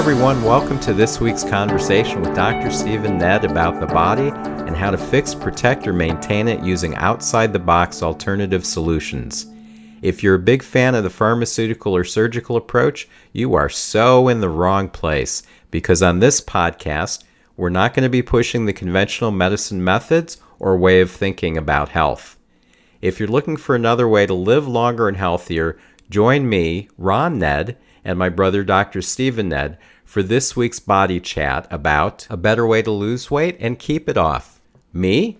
everyone, welcome to this week's conversation with Dr. Stephen Nedd about the body and how to fix, protect, or maintain it using outside-the-box alternative solutions. If you're a big fan of the pharmaceutical or surgical approach, you are so in the wrong place, because on this podcast, we're not going to be pushing the conventional medicine methods or way of thinking about health. If you're looking for another way to live longer and healthier, join me, Ron Nedd, and my brother Dr. Stephen Nedd for this week's body chat about a better way to lose weight and keep it off. Me?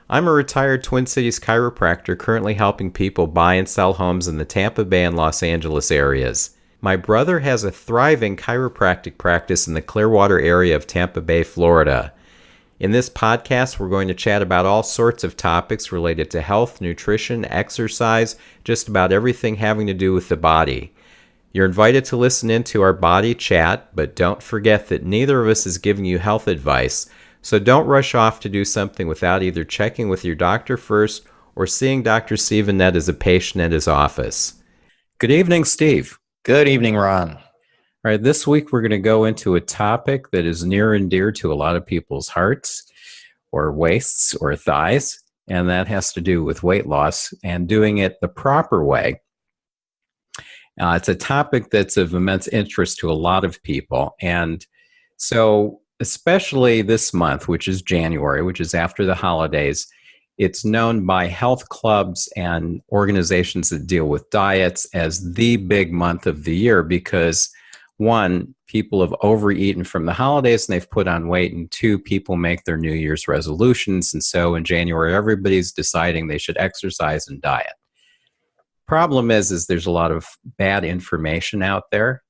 I'm a retired Twin Cities chiropractor currently helping people buy and sell homes in the Tampa Bay and Los Angeles areas. My brother has a thriving chiropractic practice in the Clearwater area of Tampa Bay, Florida. In this podcast, we're going to chat about all sorts of topics related to health, nutrition, exercise, just about everything having to do with the body. You're invited to listen into our body chat, but don't forget that neither of us is giving you health advice, so don't rush off to do something without either checking with your doctor first or seeing Dr. Stephen Nedd as a patient at his office. Good evening, Steve. Good evening, Ron. All right, this week we're going to go into a topic that is near and dear to a lot of people's hearts or waists or thighs, and that has to do with weight loss and doing it the proper way. It's a topic that's of immense interest to a lot of people. And so especially this month, which is January, which is after the holidays, it's known by health clubs and organizations that deal with diets as the big month of the year because, one, people have overeaten from the holidays and they've put on weight, and two, people make their New Year's resolutions. And so in January, everybody's deciding they should exercise and diet. Problem is there's a lot of bad information out there.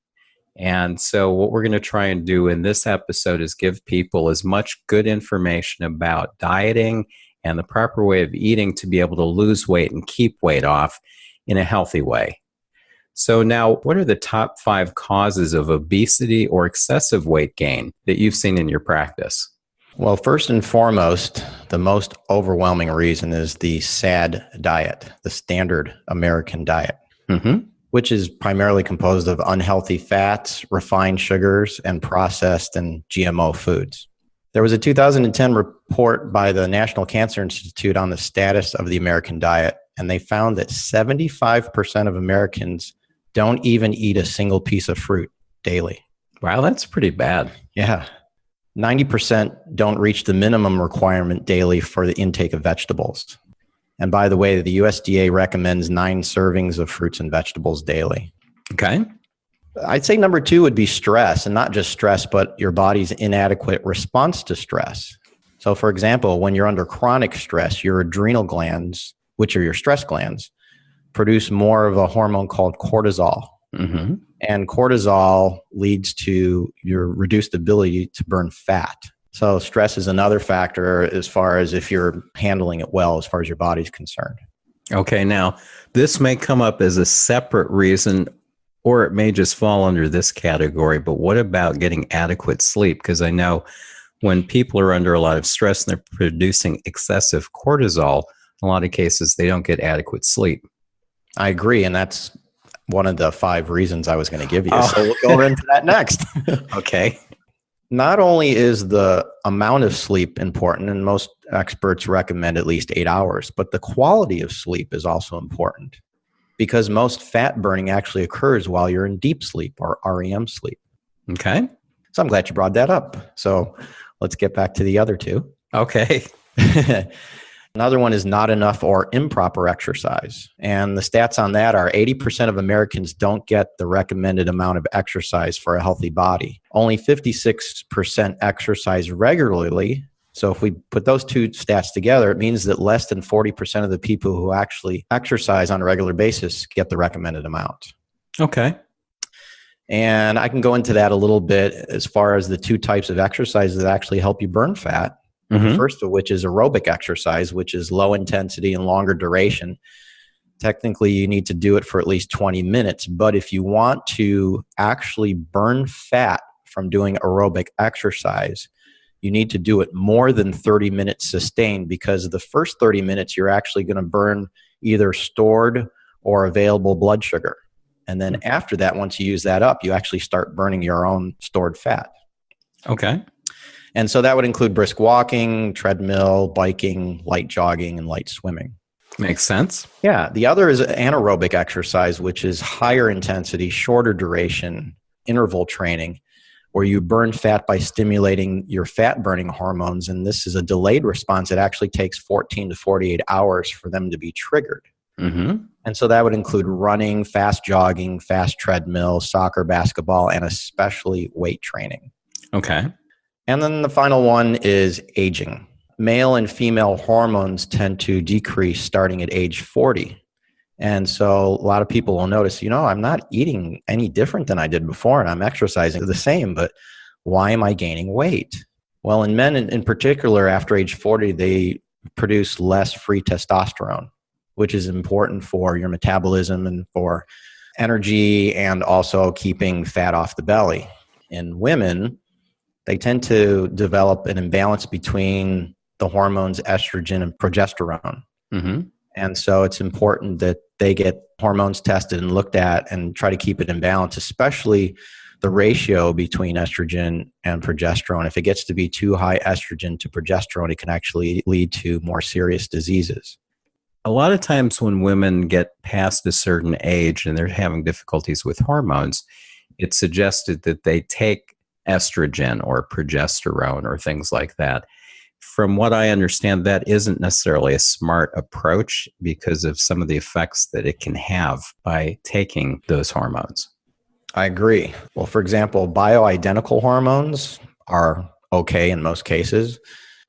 And so what we're going to try and do in this episode is give people as much good information about dieting and the proper way of eating to be able to lose weight and keep weight off in a healthy way. So now, what are the top 5 causes of obesity or excessive weight gain that you've seen in your practice? Well, first and foremost, the most overwhelming reason is the SAD diet, the standard American diet, which is primarily composed of unhealthy fats, refined sugars, and processed and GMO foods. There was a 2010 report by the National Cancer Institute on the status of the American diet, and they found that 75% of Americans don't even eat a single piece of fruit daily. Wow, that's pretty bad. Yeah. 90% don't reach the minimum requirement daily for the intake of vegetables. And by the way, the USDA recommends 9 servings of fruits and vegetables daily. Okay. I'd say number 2 would be stress, and not just stress, but your body's inadequate response to stress. So for example, when you're under chronic stress, your adrenal glands, which are your stress glands, produce more of a hormone called cortisol. And cortisol leads to your reduced ability to burn fat. So stress is another factor as far as if you're handling it well, as far as your body's concerned. Okay, now this may come up as a separate reason, or it may just fall under this category, but what about getting adequate sleep? Because I know when people are under a lot of stress and they're producing excessive cortisol, in a lot of cases, they don't get adequate sleep. I agree, and that's one of the 5 reasons I was going to give you. So we'll go into that next. Okay. Not only is the amount of sleep important, and most experts recommend at least 8 hours, but the quality of sleep is also important because most fat burning actually occurs while you're in deep sleep or REM sleep. Okay. So I'm glad you brought that up. So let's get back to the other 2. Okay. Another one is not enough or improper exercise. And the stats on that are 80% of Americans don't get the recommended amount of exercise for a healthy body. Only 56% exercise regularly. So if we put those 2 stats together, it means that less than 40% of the people who actually exercise on a regular basis get the recommended amount. Okay. And I can go into that a little bit as far as the 2 types of exercises that actually help you burn fat. The first of which is aerobic exercise, which is low intensity and longer duration. Technically, you need to do it for at least 20 minutes. But if you want to actually burn fat from doing aerobic exercise, you need to do it more than 30 minutes sustained, because the first 30 minutes, you're actually going to burn either stored or available blood sugar. And then after that, once you use that up, you actually start burning your own stored fat. Okay. And so that would include brisk walking, treadmill, biking, light jogging, and light swimming. Makes sense. Yeah. The other is anaerobic exercise, which is higher intensity, shorter duration, interval training, where you burn fat by stimulating your fat burning hormones. And this is a delayed response. It actually takes 14 to 48 hours for them to be triggered. Mm-hmm. And so that would include running, fast jogging, fast treadmill, soccer, basketball, and especially weight training. Okay. And then the final one is aging. Male and female hormones tend to decrease starting at age 40. And so a lot of people will notice, I'm not eating any different than I did before, and I'm exercising the same, but why am I gaining weight? Well, in men in particular, after age 40, they produce less free testosterone, which is important for your metabolism and for energy and also keeping fat off the belly. In women, they tend to develop an imbalance between the hormones estrogen and progesterone. Mm-hmm. And so it's important that they get hormones tested and looked at and try to keep it in balance, especially the ratio between estrogen and progesterone. If it gets to be too high estrogen to progesterone, it can actually lead to more serious diseases. A lot of times when women get past a certain age and they're having difficulties with hormones, it's suggested that they take estrogen or progesterone or things like that. From what I understand, that isn't necessarily a smart approach because of some of the effects that it can have by taking those hormones. I agree. Well, for example, bioidentical hormones are okay in most cases,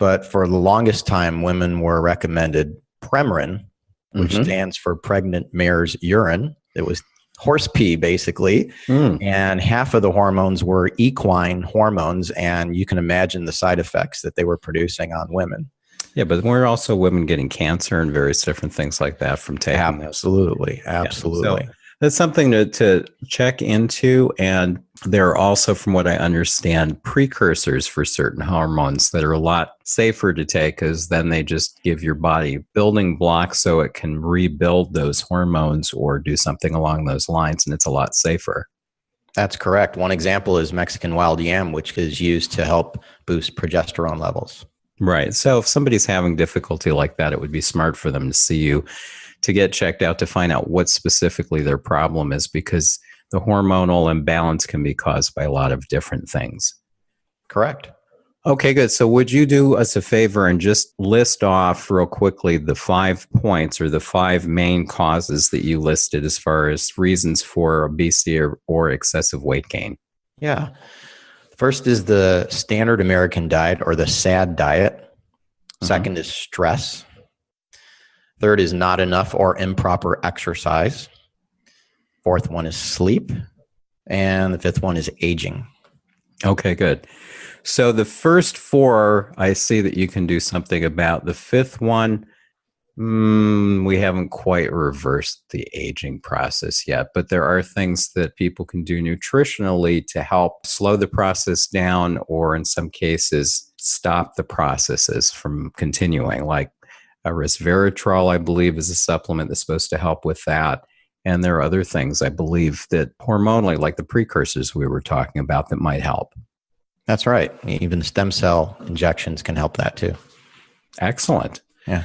but for the longest time, women were recommended Premarin, which stands for pregnant mare's urine. It was horse pee, basically. And half of the hormones were equine hormones, and you can imagine the side effects that they were producing on women. Yeah, but we're also women getting cancer and various different things like that from taking those. Absolutely. Yeah, so that's something to check into. And there are also, from what I understand, precursors for certain hormones that are a lot safer to take because then they just give your body building blocks so it can rebuild those hormones or do something along those lines. And it's a lot safer. That's correct. One example is Mexican wild yam, which is used to help boost progesterone levels. Right. So if somebody's having difficulty like that, it would be smart for them to see you, to get checked out to find out what specifically their problem is, because the hormonal imbalance can be caused by a lot of different things. Correct. Okay, good. So would you do us a favor and just list off real quickly the 5 points or the 5 main causes that you listed as far as reasons for obesity or excessive weight gain? Yeah. First is the standard American diet, or the SAD diet. Second is stress. Third is not enough or improper exercise. Fourth one is sleep. And the fifth one is aging. Okay, good. So the first 4, I see that you can do something about. The fifth one, we haven't quite reversed the aging process yet, but there are things that people can do nutritionally to help slow the process down, or in some cases, stop the processes from continuing. Like resveratrol, I believe, is a supplement that's supposed to help with that. And there are other things, I believe, that hormonally, like the precursors we were talking about, that might help. That's right. Even stem cell injections can help that too. Excellent. Yeah.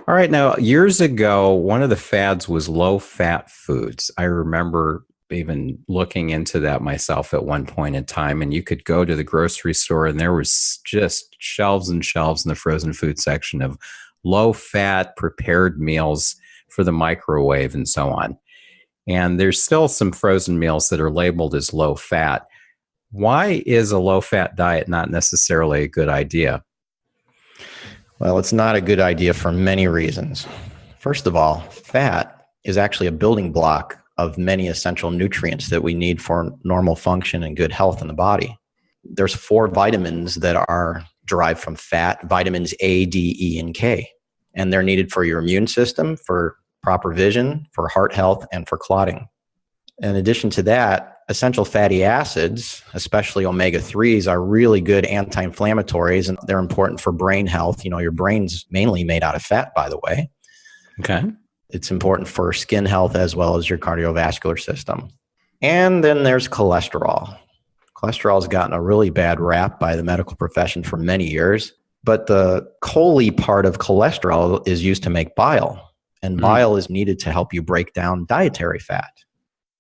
All right. Now, years ago, one of the fads was low-fat foods. I remember even looking into that myself at one point in time, and you could go to the grocery store and there was just shelves and shelves in the frozen food section of low-fat prepared meals for the microwave and so on. And there's still some frozen meals that are labeled as low-fat. Why is a low-fat diet not necessarily a good idea? Well, it's not a good idea for many reasons. First of all, fat is actually a building block of many essential nutrients that we need for normal function and good health in the body. There's 4 vitamins that are derived from fat: vitamins A, D, E, and K. And they're needed for your immune system, for proper vision, for heart health, and for clotting. In addition to that, essential fatty acids, especially omega-3s, are really good anti-inflammatories, and they're important for brain health. Your brain's mainly made out of fat, by the way. Okay. It's important for skin health as well as your cardiovascular system. And then there's cholesterol. Cholesterol has gotten a really bad rap by the medical profession for many years, but the chole part of cholesterol is used to make bile, and bile is needed to help you break down dietary fat.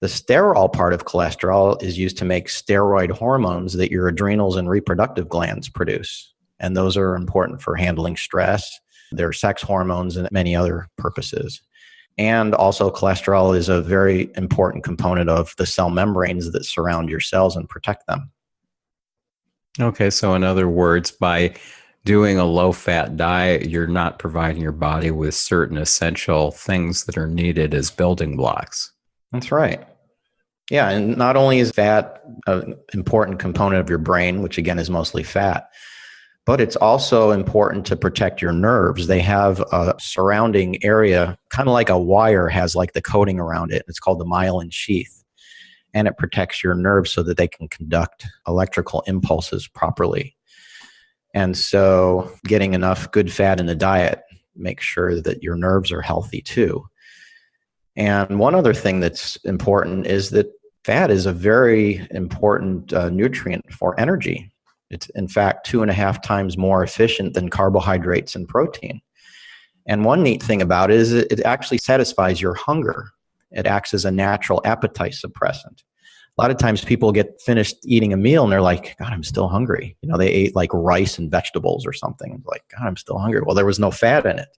The sterol part of cholesterol is used to make steroid hormones that your adrenals and reproductive glands produce. And those are important for handling stress. They're sex hormones and many other purposes. And also cholesterol is a very important component of the cell membranes that surround your cells and protect them. Okay, so in other words, by doing a low-fat diet, you're not providing your body with certain essential things that are needed as building blocks. That's right. Yeah, and not only is fat an important component of your brain, which again is mostly fat, but it's also important to protect your nerves. They have a surrounding area, kind of like a wire has like the coating around it. It's called the myelin sheath. And it protects your nerves so that they can conduct electrical impulses properly. And so getting enough good fat in the diet makes sure that your nerves are healthy too. And one other thing that's important is that fat is a very important nutrient for energy. It's in fact 2.5 times more efficient than carbohydrates and protein. And one neat thing about it is it actually satisfies your hunger. It acts as a natural appetite suppressant. A lot of times people get finished eating a meal and they're like, God, I'm still hungry. You know, they ate like rice and vegetables or something. Like, God, I'm still hungry. Well, there was no fat in it.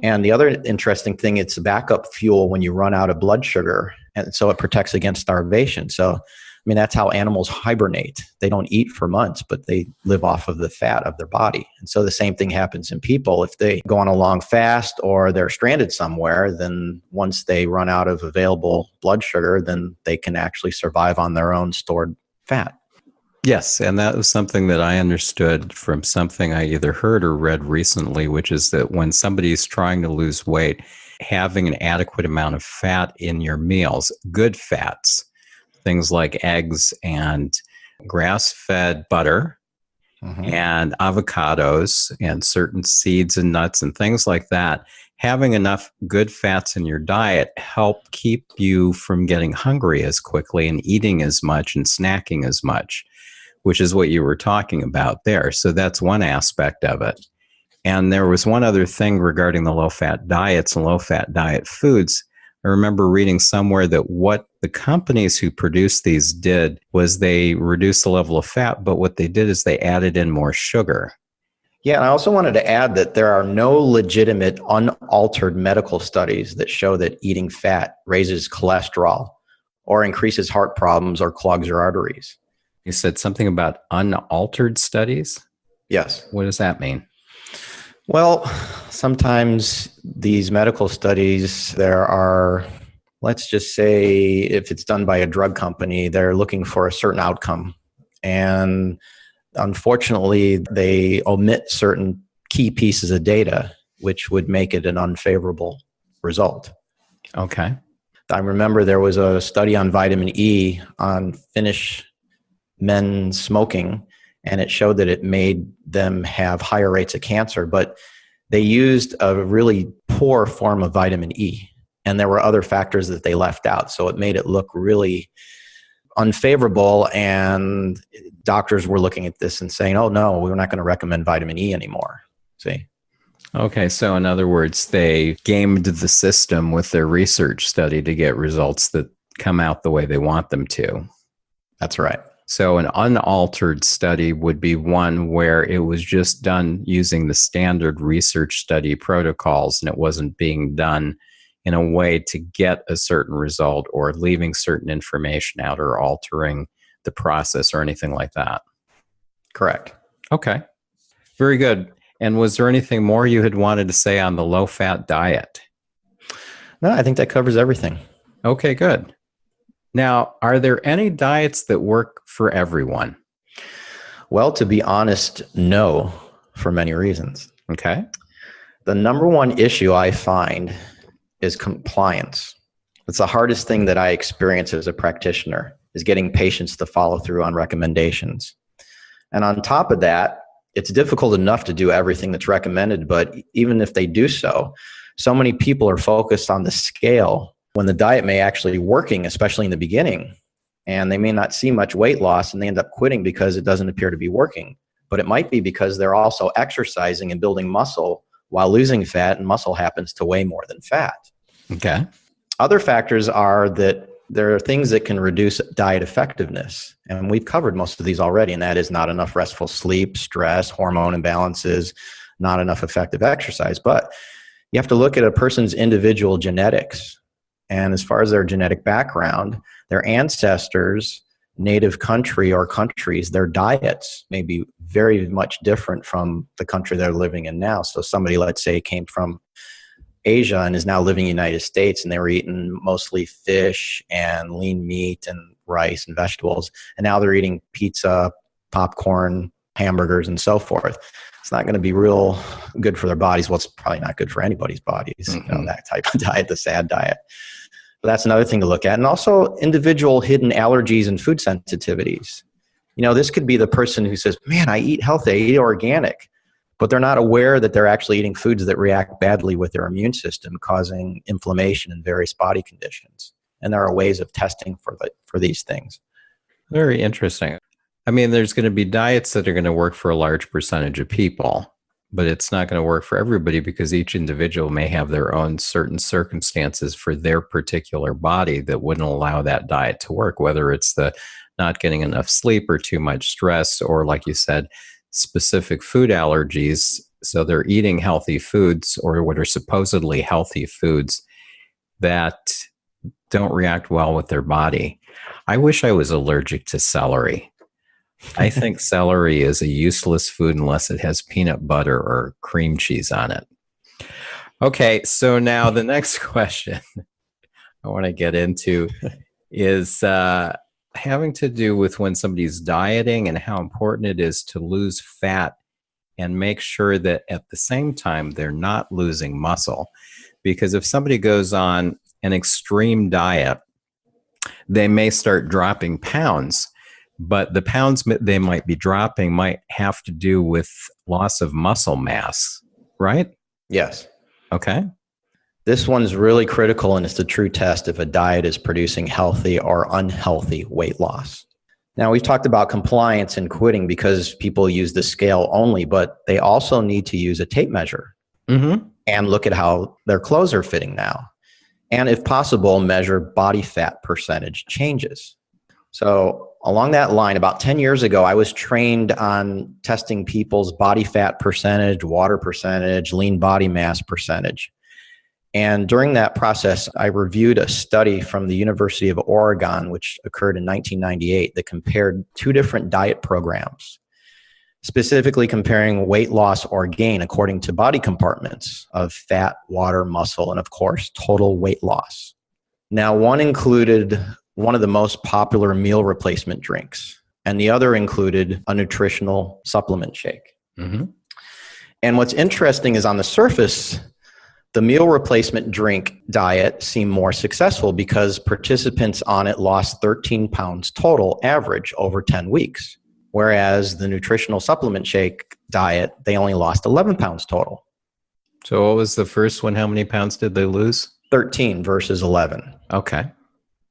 And the other interesting thing, it's a backup fuel when you run out of blood sugar. And so it protects against starvation. So, I mean, that's how animals hibernate. They don't eat for months, but they live off of the fat of their body. And so the same thing happens in people. If they go on a long fast or they're stranded somewhere, then once they run out of available blood sugar, then they can actually survive on their own stored fat. Yes, and that was something that I understood from something I either heard or read recently, which is that when somebody's trying to lose weight, having an adequate amount of fat in your meals, good fats, things like eggs and grass-fed butter and avocados and certain seeds and nuts and things like that, having enough good fats in your diet help keep you from getting hungry as quickly and eating as much and snacking as much, which is what you were talking about there. So that's one aspect of it. And there was one other thing regarding the low-fat diets and low-fat diet foods. I remember reading somewhere that what the companies who produced these did was they reduced the level of fat, but what they did is they added in more sugar. Yeah, and I also wanted to add that there are no legitimate, unaltered medical studies that show that eating fat raises cholesterol or increases heart problems or clogs your arteries. You said something about unaltered studies? Yes. What does that mean? Well, sometimes these medical studies, there are, let's just say if it's done by a drug company, they're looking for a certain outcome. And unfortunately, they omit certain key pieces of data, which would make it an unfavorable result. Okay. I remember there was a study on vitamin E on Finnish men smoking, and it showed that it made them have higher rates of cancer, but they used a really poor form of vitamin E, and there were other factors that they left out. So it made it look really unfavorable, and doctors were looking at this and saying, oh no, we're not going to recommend vitamin E anymore. See? Okay, so in other words, they gamed the system with their research study to get results that come out the way they want them to. That's right. So an unaltered study would be one where it was just done using the standard research study protocols, and it wasn't being done in a way to get a certain result or leaving certain information out or altering the process or anything like that. Correct. Okay. Very good. And was there anything more you had wanted to say on the low-fat diet? No, I think that covers everything. Okay, good. Now, are there any diets that work for everyone? Well, to be honest, no, for many reasons. Okay. The number one issue I find is compliance. It's the hardest thing that I experience as a practitioner, is getting patients to follow through on recommendations. And on top of that, it's difficult enough to do everything that's recommended, but even if they do so, so many people are focused on the scale when the diet may actually be working, especially in the beginning. And they may not see much weight loss and they end up quitting because it doesn't appear to be working. But it might be because they're also exercising and building muscle while losing fat, and muscle happens to weigh more than fat. Okay. Other factors are that there are things that can reduce diet effectiveness. And we've covered most of these already, and that is not enough restful sleep, stress, hormone imbalances, not enough effective exercise. But you have to look at a person's individual genetics. And as far as their genetic background, their ancestors, native country or countries, their diets may be very much different from the country they're living in now. So somebody, let's say, came from Asia and is now living in the United States, and they were eating mostly fish and lean meat and rice and vegetables. And now they're eating pizza, popcorn, hamburgers, and so forth. It's not going to be real good for their bodies. Well, it's probably not good for anybody's bodies, that type of diet, the SAD diet. But that's another thing to look at. And also individual hidden allergies and food sensitivities. This could be the person who says, man, I eat healthy, I eat organic, but they're not aware that they're actually eating foods that react badly with their immune system, causing inflammation in various body conditions. And there are ways of testing for these things. Very interesting. I mean, there's going to be diets that are going to work for a large percentage of people, but it's not going to work for everybody because each individual may have their own certain circumstances for their particular body that wouldn't allow that diet to work, whether it's the not getting enough sleep or too much stress, or like you said, specific food allergies. So they're eating healthy foods, or what are supposedly healthy foods, that don't react well with their body. I wish I was allergic to celery. I think celery is a useless food unless it has peanut butter or cream cheese on it. Okay, so now the next question I want to get into is having to do with when somebody's dieting and how important it is to lose fat and make sure that at the same time they're not losing muscle. Because if somebody goes on an extreme diet, they may start dropping pounds. But the pounds they might be dropping might have to do with loss of muscle mass, right? Yes. Okay. This one's really critical, and it's the true test if a diet is producing healthy or unhealthy weight loss. Now, we've talked about compliance and quitting because people use the scale only, but they also need to use a tape measure and look at how their clothes are fitting now. And if possible, measure body fat percentage changes. So along that line, about 10 years ago, I was trained on testing people's body fat percentage, water percentage, lean body mass percentage. And during that process, I reviewed a study from the University of Oregon, which occurred in 1998, that compared two different diet programs, specifically comparing weight loss or gain according to body compartments of fat, water, muscle, and of course, total weight loss. Now, one included one of the most popular meal replacement drinks, and the other included a nutritional supplement shake. And what's interesting is on the surface, the meal replacement drink diet seemed more successful because participants on it lost 13 pounds total average over 10 weeks. Whereas the nutritional supplement shake diet, they only lost 11 pounds total. So what was the first one? How many pounds did they lose? 13 versus 11. Okay.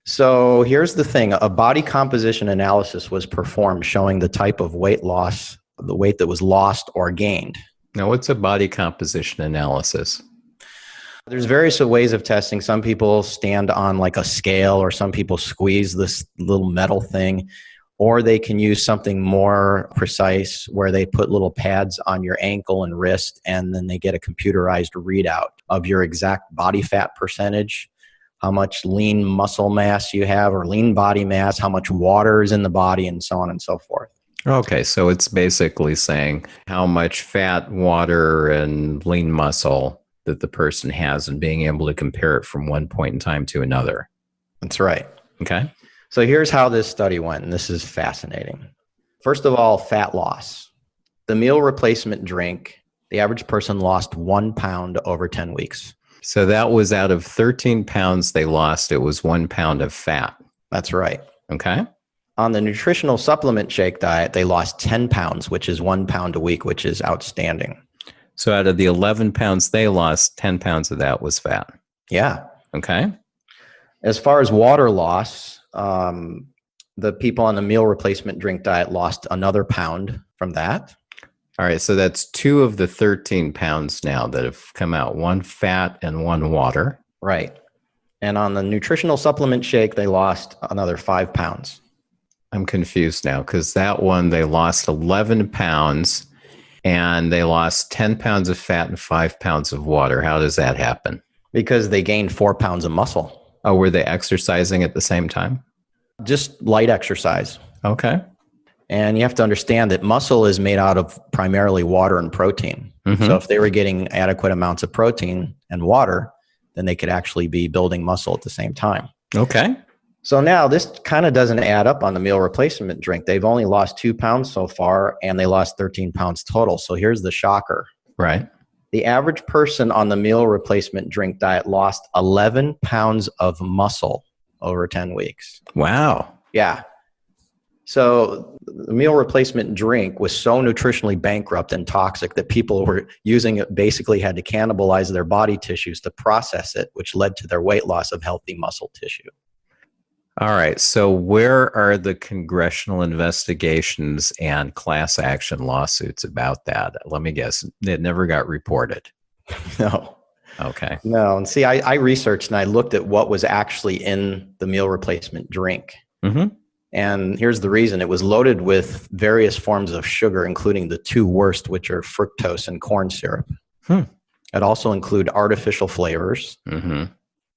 So here's the thing. A body composition analysis was performed showing the type of weight loss, the weight that was lost or gained. Now, what's a body composition analysis? There's various ways of testing. Some people stand on like a scale, or some people squeeze this little metal thing, or they can use something more precise where they put little pads on your ankle and wrist, and then they get a computerized readout of your exact body fat percentage, how much lean muscle mass you have or lean body mass, how much water is in the body, and so on and so forth. Okay, so it's basically saying how much fat, water, and lean muscle that the person has and being able to compare it from one point in time to another. That's right. Okay. So here's how this study went, and this is fascinating. First of all, fat loss. The meal replacement drink, the average person lost 1 pound over 10 weeks. So that was out of 13 pounds they lost, it was 1 pound of fat. That's right. Okay. On the nutritional supplement shake diet, they lost 10 pounds, which is 1 pound a week, which is outstanding. So out of the 11 pounds they lost, 10 pounds of that was fat. Yeah. Okay. As far as water loss, the people on the meal replacement drink diet lost another pound from that. All right. So that's 2 of the 13 pounds now that have come out, 1 fat and 1 water. Right. And on the nutritional supplement shake, they lost another 5 pounds. I'm confused now because that one, they lost 11 pounds and they lost 10 pounds of fat and 5 pounds of water. How does that happen? Because they gained 4 pounds of muscle. Oh, were they exercising at the same time? Just light exercise. Okay. And you have to understand that muscle is made out of primarily water and protein. Mm-hmm. So if they were getting adequate amounts of protein and water, then they could actually be building muscle at the same time. Okay. So now this kind of doesn't add up on the meal replacement drink. They've only lost 2 pounds so far, and they lost 13 pounds total. So here's the shocker. Right. The average person on the meal replacement drink diet lost 11 pounds of muscle over 10 weeks. Wow. Yeah. So the meal replacement drink was so nutritionally bankrupt and toxic that people were using it, basically had to cannibalize their body tissues to process it, which led to their weight loss of healthy muscle tissue. All right. So where are the congressional investigations and class action lawsuits about that? Let me guess. It never got reported. No. Okay. No. And see, I researched and I looked at what was actually in the meal replacement drink. Mm-hmm. And here's the reason. It was loaded with various forms of sugar, including the 2 worst, which are fructose and corn syrup. It also include artificial flavors,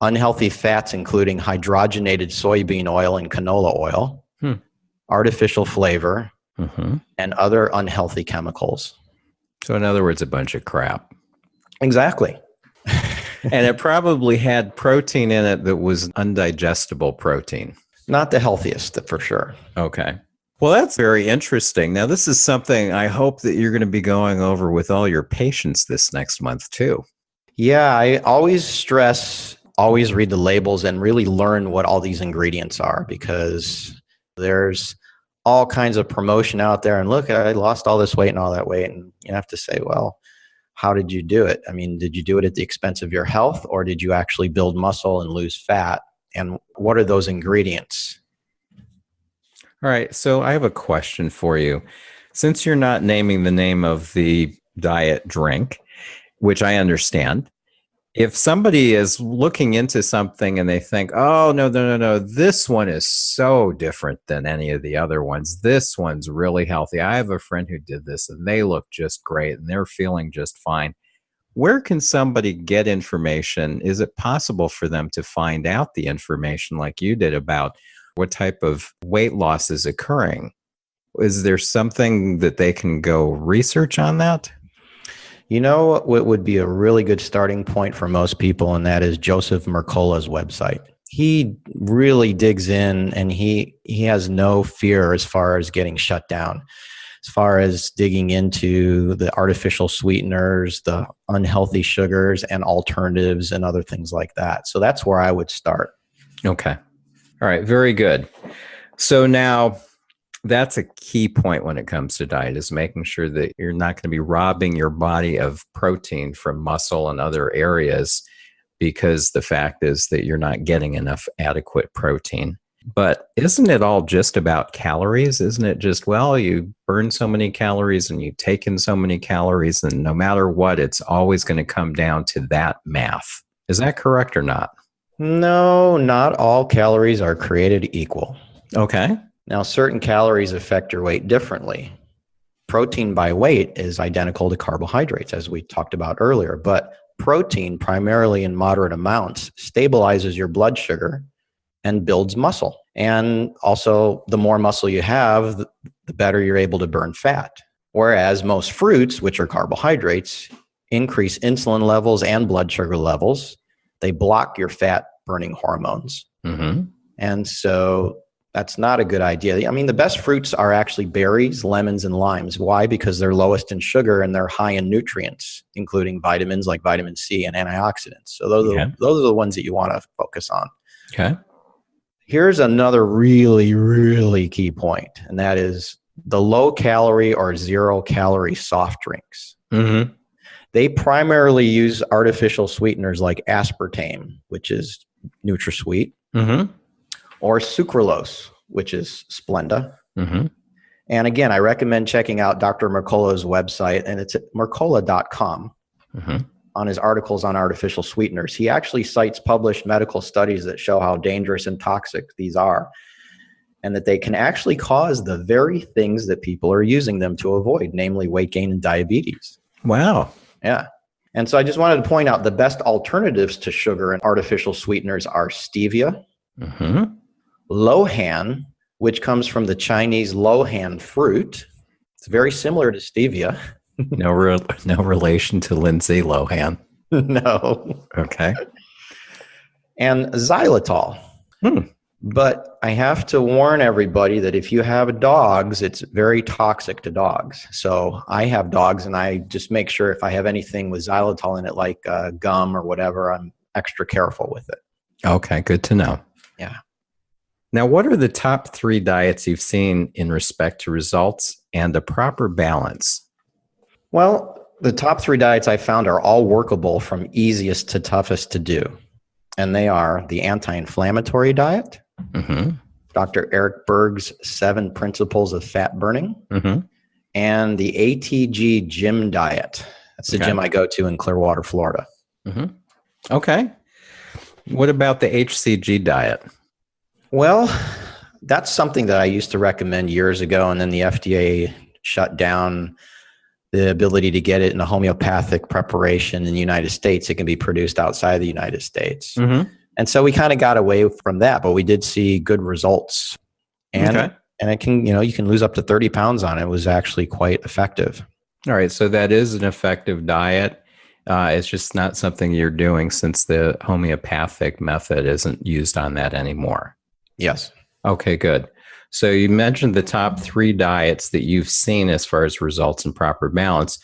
unhealthy fats, including hydrogenated soybean oil and canola oil, artificial flavor, and other unhealthy chemicals. So in other words, a bunch of crap. Exactly. And it probably had protein in it that was undigestible protein. Not the healthiest, for sure. Okay. Well, that's very interesting. Now, this is something I hope that you're going to be going over with all your patients this next month, too. Yeah, I always stress, always read the labels and really learn what all these ingredients are, because there's all kinds of promotion out there. And look, I lost all this weight and all that weight. And you have to say, well, how did you do it? I mean, did you do it at the expense of your health, or did you actually build muscle and lose fat? And what are those ingredients? All right. So I have a question for you. Since you're not naming the name of the diet drink, which I understand, if somebody is looking into something and they think, oh, no, this one is so different than any of the other ones. This one's really healthy. I have a friend who did this and they look just great and they're feeling just fine. Where can somebody get information? Is it possible for them to find out the information like you did about what type of weight loss is occurring? Is there something that they can go research on that? You know what would be a really good starting point for most people, and that is Joseph Mercola's website. He really digs in, and he has no fear as far as getting shut down. As far as digging into the artificial sweeteners, the unhealthy sugars, and alternatives and other things like that. So that's where I would start. Okay. All right. Very good. So now that's a key point when it comes to diet, is making sure that you're not going to be robbing your body of protein from muscle and other areas, because the fact is that you're not getting enough adequate protein. But isn't it all just about calories? Isn't it just, well, you burn so many calories and you take in so many calories, and no matter what, it's always going to come down to that math. Is that correct or not? No, not all calories are created equal. Okay. Now, certain calories affect your weight differently. Protein by weight is identical to carbohydrates, as we talked about earlier, but protein, primarily in moderate amounts, stabilizes your blood sugar and builds muscle. And also, the more muscle you have, the better you're able to burn fat. Whereas most fruits, which are carbohydrates, increase insulin levels and blood sugar levels. They block your fat burning hormones. And so that's not a good idea. I mean, the best fruits are actually berries, lemons, and limes. Why? Because they're lowest in sugar and they're high in nutrients, including vitamins like vitamin C and antioxidants. So those are the ones that you want to focus on. Okay. Here's another really, really key point, and that is the low calorie or 0 calorie soft drinks. They primarily use artificial sweeteners like aspartame, which is NutraSweet, or sucralose, which is Splenda. And again, I recommend checking out Dr. Mercola's website, and it's at mercola.com on his articles on artificial sweeteners. He actually cites published medical studies that show how dangerous and toxic these are, and that they can actually cause the very things that people are using them to avoid, namely weight gain and diabetes. Wow. Yeah. And so I just wanted to point out the best alternatives to sugar and artificial sweeteners are stevia, Lohan, which comes from the Chinese Lohan fruit. It's very similar to stevia. No relation to Lindsay Lohan. No. Okay. And xylitol. But I have to warn everybody that if you have dogs, it's very toxic to dogs. So I have dogs, and I just make sure if I have anything with xylitol in it, like gum or whatever, I'm extra careful with it. Okay, good to know. Yeah. Now, what are the top 3 diets you've seen in respect to results and the proper balance? Well, the top 3 diets I found are all workable from easiest to toughest to do. And they are the anti-inflammatory diet, Dr. Eric Berg's 7 Principles of Fat Burning, and the ATG gym diet. That's the gym I go to in Clearwater, Florida. Okay. What about the HCG diet? Well, that's something that I used to recommend years ago, and then the FDA shut down the ability to get it in a homeopathic preparation in the United States. It can be produced outside the United States. And so we kind of got away from that, but we did see good results. And it can, you can lose up to 30 pounds on it. It was actually quite effective. All right. So that is an effective diet. It's just not something you're doing since the homeopathic method isn't used on that anymore. Yes. Okay, good. So you mentioned the top 3 diets that you've seen as far as results and proper balance.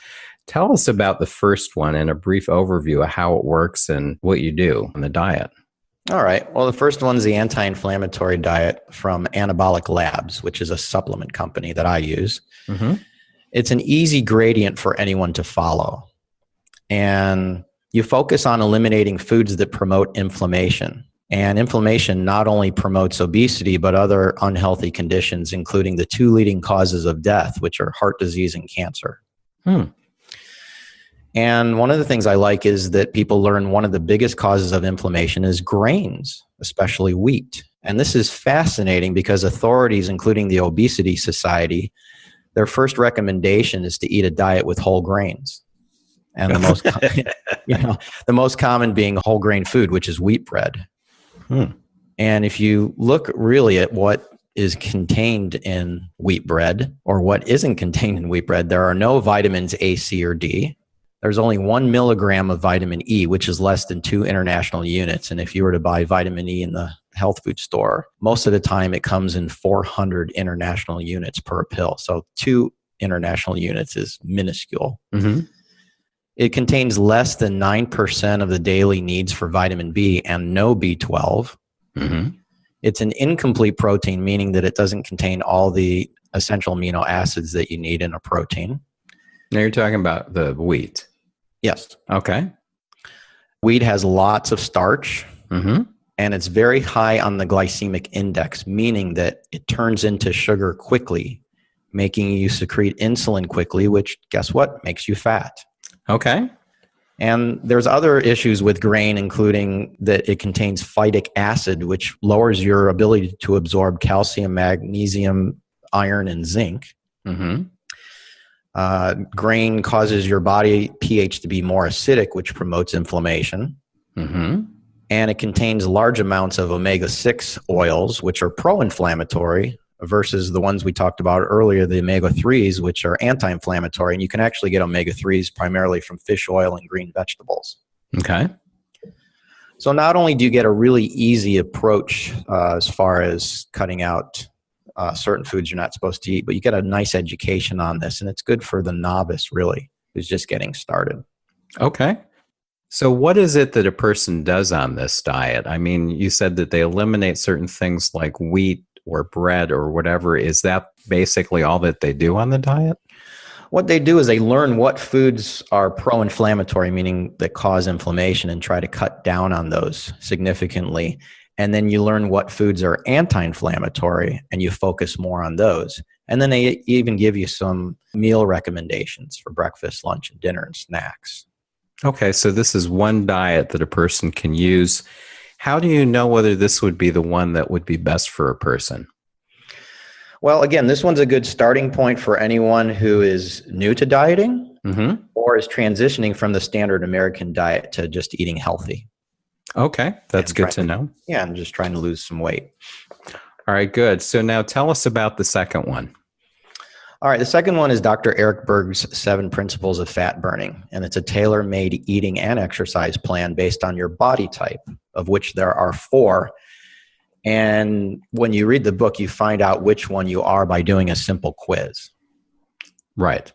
Tell us about the first one and a brief overview of how it works and what you do on the diet. All right. Well, the first one is the anti-inflammatory diet from Anabolic Labs, which is a supplement company that I use. It's an easy gradient for anyone to follow. And you focus on eliminating foods that promote inflammation. And inflammation not only promotes obesity, but other unhealthy conditions, including the 2 leading causes of death, which are heart disease and cancer. And one of the things I like is that people learn one of the biggest causes of inflammation is grains, especially wheat. And this is fascinating because authorities, including the Obesity Society, their first recommendation is to eat a diet with whole grains. And the most, the most common being whole grain food, which is wheat bread. And if you look really at what is contained in wheat bread or what isn't contained in wheat bread, there are no vitamins A, C, or D. There's only 1 milligram of vitamin E, which is less than 2 international units. And if you were to buy vitamin E in the health food store, most of the time it comes in 400 international units per pill. So 2 international units is minuscule. It contains less than 9% of the daily needs for vitamin B and no B12. It's an incomplete protein, meaning that it doesn't contain all the essential amino acids that you need in a protein. Now you're talking about the wheat. Yes. Okay. Wheat has lots of starch, and it's very high on the glycemic index, meaning that it turns into sugar quickly, making you secrete insulin quickly, which guess what? Makes you fat. Okay. And there's other issues with grain, including that it contains phytic acid, which lowers your ability to absorb calcium, magnesium, iron, and zinc. Grain causes your body pH to be more acidic, which promotes inflammation. And it contains large amounts of omega-6 oils, which are pro-inflammatory, versus the ones we talked about earlier, the omega-3s, which are anti-inflammatory. And you can actually get omega-3s primarily from fish oil and green vegetables. Okay. So not only do you get a really easy approach as far as cutting out certain foods you're not supposed to eat, but you get a nice education on this. And it's good for the novice, really, who's just getting started. Okay. So what is it that a person does on this diet? I mean, you said that they eliminate certain things like wheat or bread or whatever. Is that basically all that they do on the diet? What they do is they learn what foods are pro-inflammatory, meaning that cause inflammation, and try to cut down on those significantly. And then you learn what foods are anti-inflammatory and you focus more on those. And then they even give you some meal recommendations for breakfast, lunch, and dinner and snacks. Okay, so this is one diet that a person can use. How do you know whether this would be the one that would be best for a person? Well, again, this one's a good starting point for anyone who is new to dieting or is transitioning from the standard American diet to just eating healthy. Okay, that's good to know. Yeah, I'm just trying to lose some weight. All right, good. So now tell us about the second one. All right, the second one is Dr. Eric Berg's 7 Principles of Fat Burning, and it's a tailor-made eating and exercise plan based on your body type, of which there are 4. And when you read the book, you find out which one you are by doing a simple quiz. Right.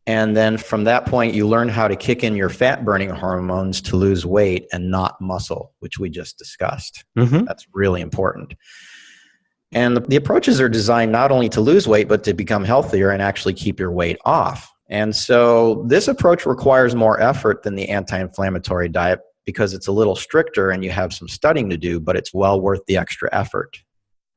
And then from that point, you learn how to kick in your fat-burning hormones to lose weight and not muscle, which we just discussed. That's really important. And the approaches are designed not only to lose weight, but to become healthier and actually keep your weight off. And so this approach requires more effort than the anti-inflammatory diet because it's a little stricter and you have some studying to do, but it's well worth the extra effort.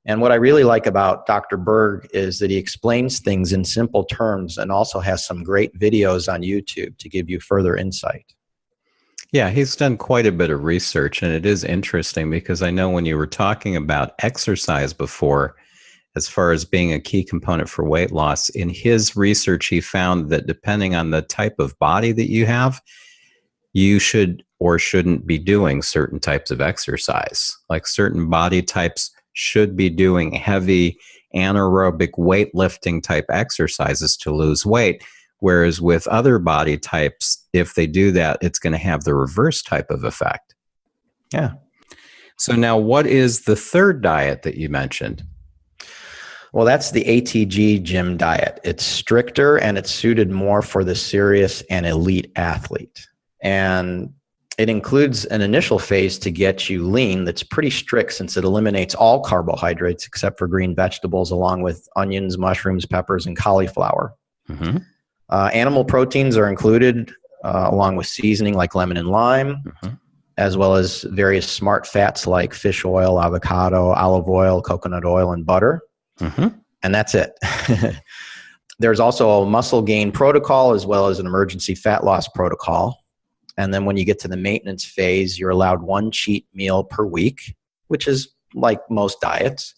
And what I really like about Dr. Berg is that he explains things in simple terms and also has some great videos on YouTube to give you further insight. Yeah, he's done quite a bit of research, and it is interesting because I know when you were talking about exercise before, as far as being a key component for weight loss, in his research, he found that depending on the type of body that you have, you should or shouldn't be doing certain types of exercise. Like certain body types should be doing heavy anaerobic weightlifting type exercises to lose weight. Whereas with other body types, if they do that, it's going to have the reverse type of effect. Yeah. So now what is the third diet that you mentioned? Well, that's the ATG gym diet. It's stricter and it's suited more for the serious and elite athlete. And it includes an initial phase to get you lean that's pretty strict since it eliminates all carbohydrates except for green vegetables, along with onions, mushrooms, peppers, and cauliflower. Animal proteins are included along with seasoning like lemon and lime, as well as various smart fats like fish oil, avocado, olive oil, coconut oil, and butter. And that's it. There's also a muscle gain protocol as well as an emergency fat loss protocol. And then when you get to the maintenance phase, you're allowed 1 cheat meal per week, which is like most diets.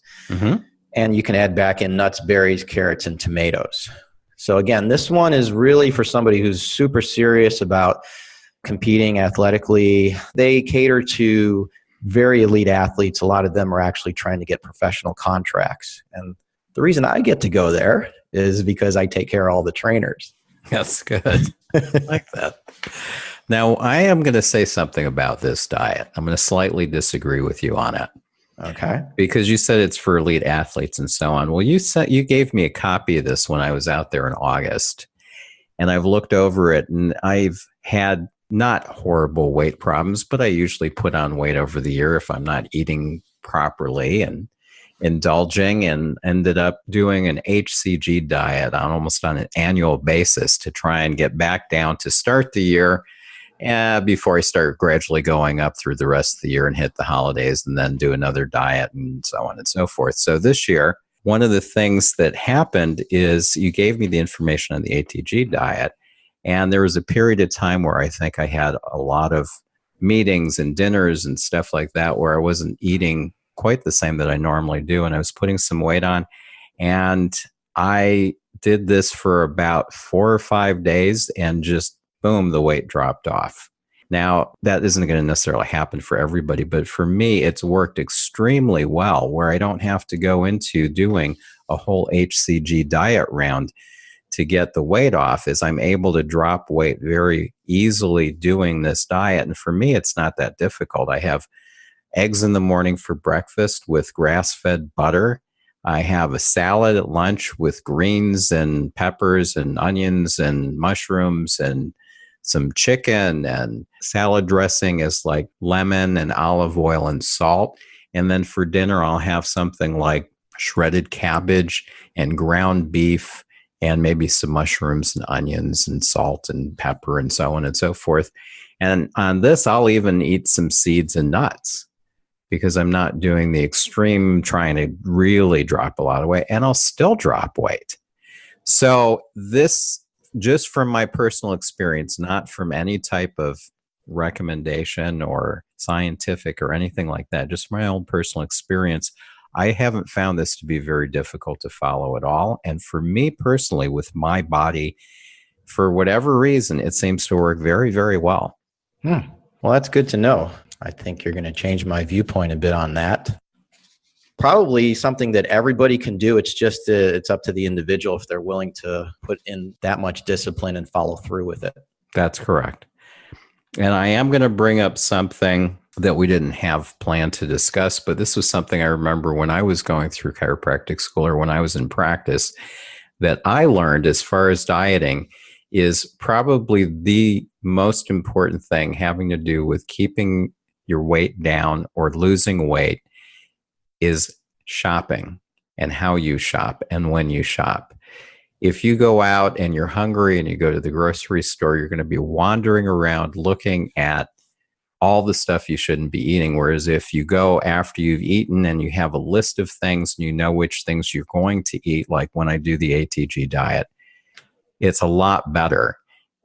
And you can add back in nuts, berries, carrots, and tomatoes. So again, this one is really for somebody who's super serious about competing athletically. They cater to very elite athletes. A lot of them are actually trying to get professional contracts. And the reason I get to go there is because I take care of all the trainers. That's good. I like that. Now, I am going to say something about this diet. I'm going to slightly disagree with you on it. Okay. Because you said it's for elite athletes and so on. Well, you gave me a copy of this when I was out there in August, and I've looked over it, and I've had not horrible weight problems, but I usually put on weight over the year if I'm not eating properly and indulging, and ended up doing an HCG diet almost on an annual basis to try and get back down to start the year before I start gradually going up through the rest of the year and hit the holidays and then do another diet and so on and so forth. So this year, one of the things that happened is you gave me the information on the ATG diet, and there was a period of time where I think I had a lot of meetings and dinners and stuff like that where I wasn't eating quite the same that I normally do, and I was putting some weight on, and I did this for about 4 or 5 days and just boom, the weight dropped off. Now, that isn't going to necessarily happen for everybody, but for me, it's worked extremely well where I don't have to go into doing a whole HCG diet round to get the weight off, as I'm able to drop weight very easily doing this diet. And for me, it's not that difficult. I have eggs in the morning for breakfast with grass-fed butter. I have a salad at lunch with greens and peppers and onions and mushrooms and some chicken, and salad dressing is like lemon and olive oil and salt. And then for dinner, I'll have something like shredded cabbage and ground beef and maybe some mushrooms and onions and salt and pepper and so on and so forth. And on this, I'll even eat some seeds and nuts because I'm not doing the extreme trying to really drop a lot of weight, and I'll still drop weight. So this, just from my personal experience, not from any type of recommendation or scientific or anything like that, just my own personal experience, I haven't found this to be very difficult to follow at all. And for me personally, with my body, for whatever reason, it seems to work very, very well. Well, that's good to know. I think you're going to change my viewpoint a bit on that. Probably something that everybody can do. It's just it's up to the individual if they're willing to put in that much discipline and follow through with it. That's correct. And I am going to bring up something that we didn't have planned to discuss, but this was something I remember when I was going through chiropractic school or when I was in practice that I learned as far as dieting is probably the most important thing having to do with keeping your weight down or losing weight is shopping and how you shop and when you shop. If you go out and you're hungry and you go to the grocery store, you're going to be wandering around looking at all the stuff you shouldn't be eating. Whereas if you go after you've eaten and you have a list of things and you know which things you're going to eat, like when I do the ATG diet, it's a lot better.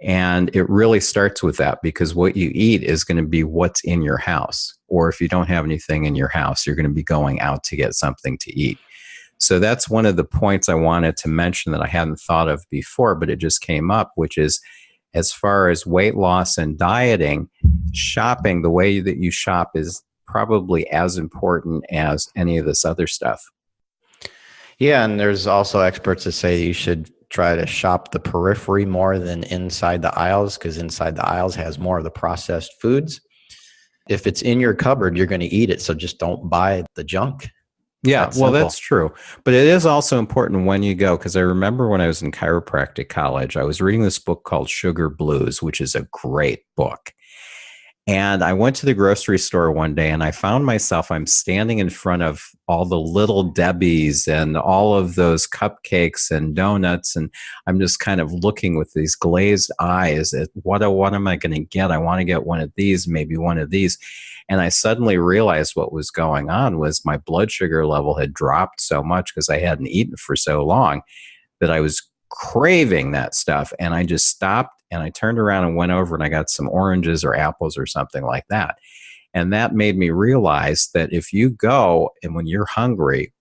And it really starts with that because what you eat is going to be what's in your house. Or if you don't have anything in your house, you're going to be going out to get something to eat. So that's one of the points I wanted to mention that I hadn't thought of before, but it just came up, which is as far as weight loss and dieting, shopping, the way that you shop is probably as important as any of this other stuff. Yeah, and there's also experts that say you should try to shop the periphery more than inside the aisles because inside the aisles has more of the processed foods. If it's in your cupboard, you're going to eat it. So just don't buy the junk. Yeah, well, that's true. But it is also important when you go, because I remember when I was in chiropractic college, I was reading this book called Sugar Blues, which is a great book. And I went to the grocery store one day and I found myself, I'm standing in front of all the Little Debbies and all of those cupcakes and donuts. And I'm just kind of looking with these glazed eyes at what am I going to get? I want to get one of these, maybe one of these. And I suddenly realized what was going on was my blood sugar level had dropped so much because I hadn't eaten for so long that I was craving that stuff. And I just stopped and I turned around and went over and I got some oranges or apples or something like that. And that made me realize that if you go and when you're hungry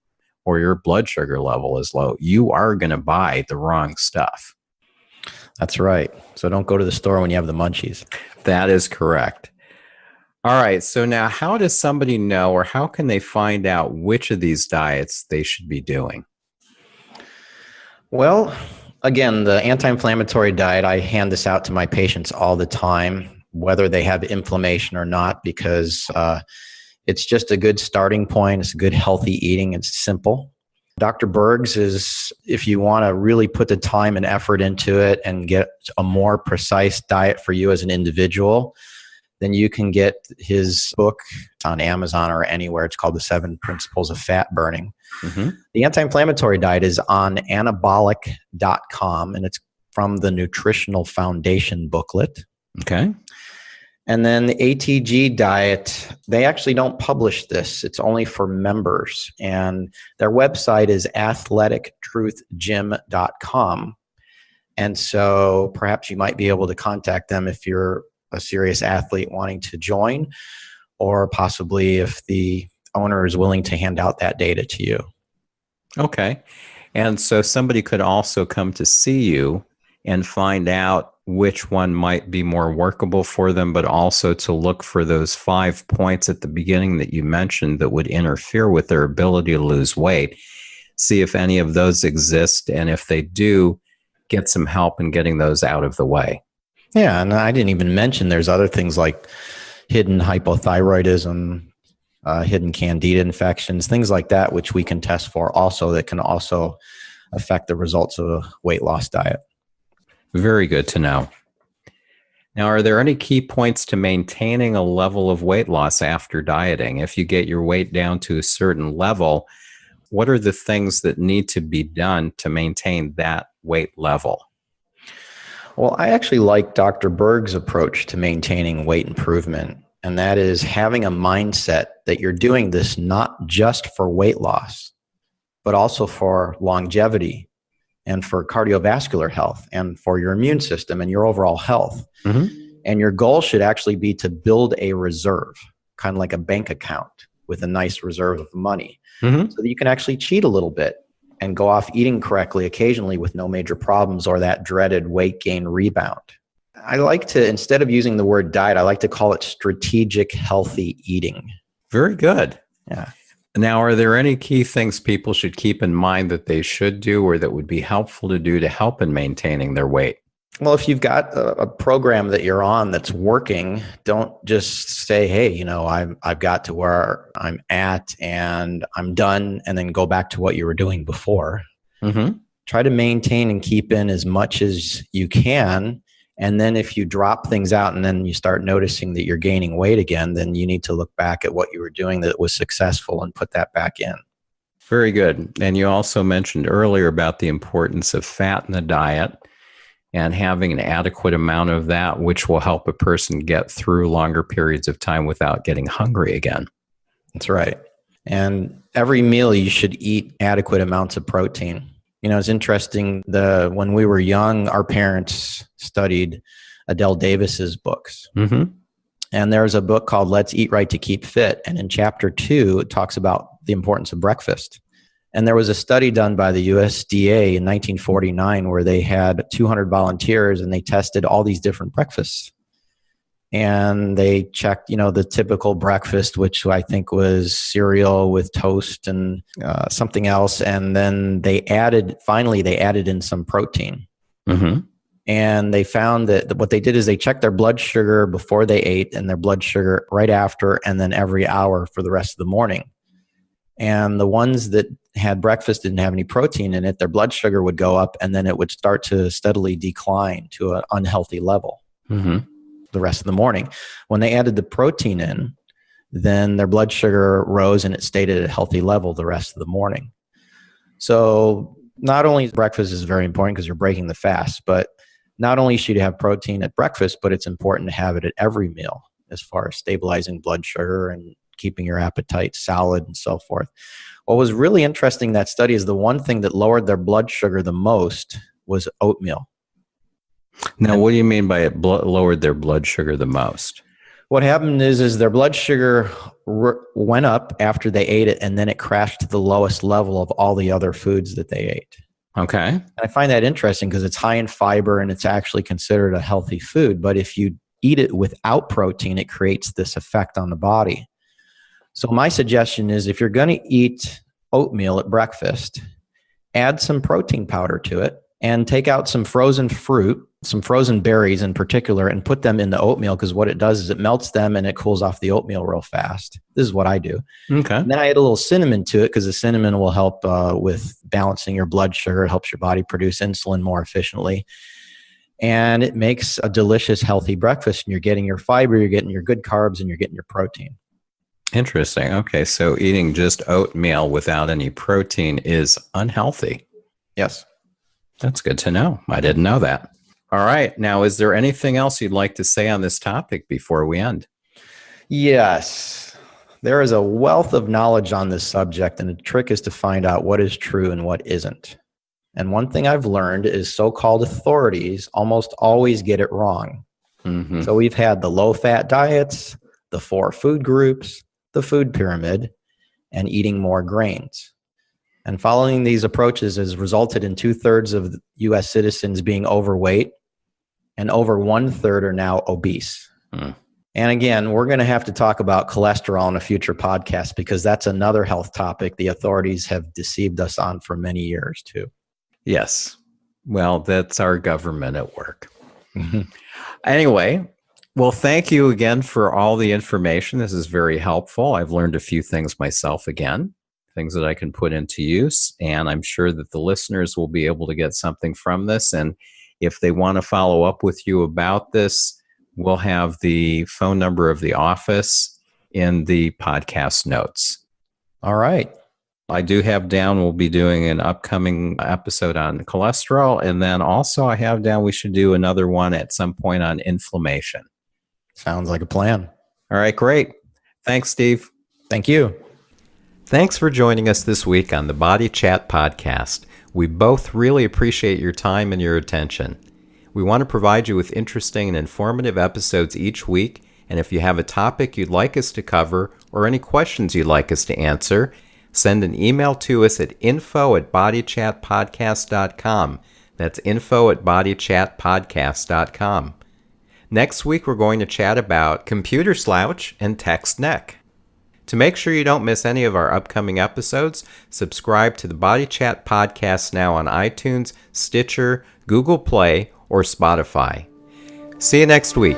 or your blood sugar level is low, you are going to buy the wrong stuff. That's right. So don't go to the store when you have the munchies. That is correct. All right. So now how does somebody know or how can they find out which of these diets they should be doing? Well, again, the anti-inflammatory diet, I hand this out to my patients all the time, whether they have inflammation or not, because it's just a good starting point. It's good healthy eating. It's simple. Dr. Berg's is, if you want to really put the time and effort into it and get a more precise diet for you as an individual, then you can get his book on Amazon or anywhere. It's called The 7 Principles of Fat Burning. Mm-hmm. The anti-inflammatory diet is on anabolic.com, and it's from the Nutritional Foundation booklet. Okay. And then the ATG diet, they actually don't publish this. It's only for members. And their website is athletictruthgym.com. And so perhaps you might be able to contact them if you're a serious athlete wanting to join, or possibly if the owner is willing to hand out that data to you. Okay. And so somebody could also come to see you and find out which one might be more workable for them, but also to look for those 5 points at the beginning that you mentioned that would interfere with their ability to lose weight. See if any of those exist. And if they do, get some help in getting those out of the way. Yeah. And I didn't even mention there's other things like hidden hypothyroidism, hidden candida infections, things like that, which we can test for also that can also affect the results of a weight loss diet. Very good to know. Now, are there any key points to maintaining a level of weight loss after dieting? If you get your weight down to a certain level, what are the things that need to be done to maintain that weight level? Well, I actually like Dr. Berg's approach to maintaining weight improvement, and that is having a mindset that you're doing this not just for weight loss, but also for longevity and for cardiovascular health and for your immune system and your overall health. Mm-hmm. And your goal should actually be to build a reserve, kind of like a bank account with a nice reserve of money, Mm-hmm. so that you can actually cheat a little bit and go off eating correctly occasionally with no major problems or that dreaded weight gain rebound. I like to, instead of using the word diet, I like to call it strategic healthy eating. Very good. Yeah. Now, are there any key things people should keep in mind that they should do or that would be helpful to do to help in maintaining their weight? Well, if you've got a program that you're on that's working, don't just say, hey, I've got to where I'm at and I'm done, and then go back to what you were doing before. Mm-hmm. Try to maintain and keep in as much as you can. And then if you drop things out and then you start noticing that you're gaining weight again, then you need to look back at what you were doing that was successful and put that back in. Very good. And you also mentioned earlier about the importance of fat in the diet and having an adequate amount of that, which will help a person get through longer periods of time without getting hungry again. That's right. And every meal you should eat adequate amounts of protein. It's interesting, when we were young, our parents studied Adele Davis's books. Mm-hmm. And there's a book called Let's Eat Right to Keep Fit. And in chapter 2, it talks about the importance of breakfast. And there was a study done by the USDA in 1949 where they had 200 volunteers and they tested all these different breakfasts. And they checked, the typical breakfast, which I think was cereal with toast and something else. And then finally they added in some protein. Mm-hmm. And they found that what they did is they checked their blood sugar before they ate and their blood sugar right after, and then every hour for the rest of the morning. And the ones that had breakfast didn't have any protein in it, their blood sugar would go up and then it would start to steadily decline to an unhealthy level. Mm-hmm. The rest of the morning. When they added the protein in, then their blood sugar rose and it stayed at a healthy level the rest of the morning. So not only breakfast is very important because you're breaking the fast, but not only should you have protein at breakfast, but it's important to have it at every meal as far as stabilizing blood sugar and keeping your appetite solid and so forth. What was really interesting in that study is the one thing that lowered their blood sugar the most was oatmeal. Now, what do you mean by it lowered their blood sugar the most? What happened is their blood sugar went up after they ate it, and then it crashed to the lowest level of all the other foods that they ate. Okay. And I find that interesting because it's high in fiber and it's actually considered a healthy food. But if you eat it without protein, it creates this effect on the body. So my suggestion is if you're going to eat oatmeal at breakfast, add some protein powder to it and take out some frozen fruit, some frozen berries in particular, and put them in the oatmeal, because what it does is it melts them and it cools off the oatmeal real fast. This is what I do. Okay. And then I add a little cinnamon to it because the cinnamon will help with balancing your blood sugar. It helps your body produce insulin more efficiently. And it makes a delicious, healthy breakfast. And you're getting your fiber, you're getting your good carbs, and you're getting your protein. Interesting. Okay. So eating just oatmeal without any protein is unhealthy. Yes. That's good to know. I didn't know that. All right. Now, is there anything else you'd like to say on this topic before we end? Yes. There is a wealth of knowledge on this subject, and the trick is to find out what is true and what isn't. And one thing I've learned is so-called authorities almost always get it wrong. Mm-hmm. So we've had the low-fat diets, the 4 food groups, the food pyramid, and eating more grains. And following these approaches has resulted in 2/3 of U.S. citizens being overweight, and over 1/3 are now obese. Mm. And again, we're going to have to talk about cholesterol in a future podcast because that's another health topic the authorities have deceived us on for many years too. Yes. Well, that's our government at work. Anyway, well, thank you again for all the information. This is very helpful. I've learned a few things myself again, things that I can put into use, and I'm sure that the listeners will be able to get something from this. And if they want to follow up with you about this, we'll have the phone number of the office in the podcast notes. All right. I do have down, we'll be doing an upcoming episode on cholesterol. And then also I have down, we should do another one at some point on inflammation. Sounds like a plan. All right, great. Thanks, Steve. Thank you. Thanks for joining us this week on the Body Chat Podcast. We both really appreciate your time and your attention. We want to provide you with interesting and informative episodes each week, and if you have a topic you'd like us to cover or any questions you'd like us to answer, send an email to us at info@bodychatpodcast.com. That's info@bodychatpodcast.com. Next week, we're going to chat about computer slouch and text neck. To make sure you don't miss any of our upcoming episodes, subscribe to the Body Chat Podcast now on iTunes, Stitcher, Google Play, or Spotify. See you next week.